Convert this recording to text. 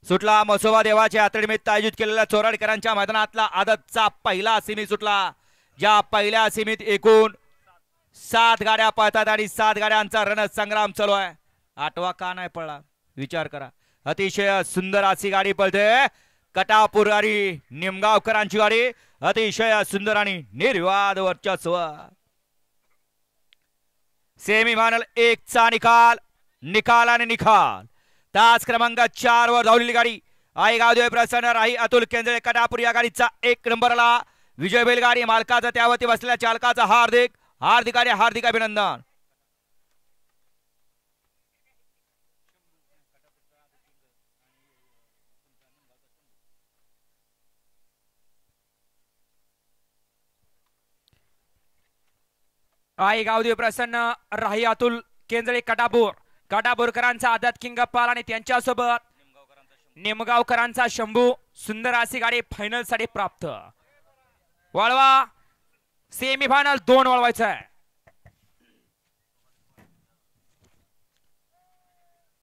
सुटला मसोबा देवाच्या यात्रेनिमित्त आयोजित केलेल्या चोराडकरांच्या मैदानातला आदतचा पहिला सेमी सुटला. ज्या पहिल्या सेमीत एकूण 7 गाड्या पळतात आणि 7 गाड्यांचा रणसंग्राम चालू आहे. 8वा का नाही पडला विचार करा. अतिशय सुंदर अशी गाडी पळते. कटापूर आणि निमगावकरांची गाडी अतिशय सुंदर आणि निर्वाद वर्चस्व. सेमी फायनल 1 चा निकाल आणि निकाल. तास क्रमांक 4 वर धावलेली गाडी आई गावदेव प्रसन्न राही अतुल केंद्रे कटापूर या गाडीचा 1 नंबरला विजय बैलगाडी मालकाचा त्यावरती बसलेल्या चालकाचा हार्दिक अभिनंदन. आई गावदेव प्रसन्न राही अतुल केंद्रे कटापूरकरांचा आदत किंग पाल आणि त्यांच्यासोबत निमगावकरांचा शंभू. सुंदर अशी गाडी फायनल साठी प्राप्त. वळवा सेमी फायनल 2 वळवायचं आहे.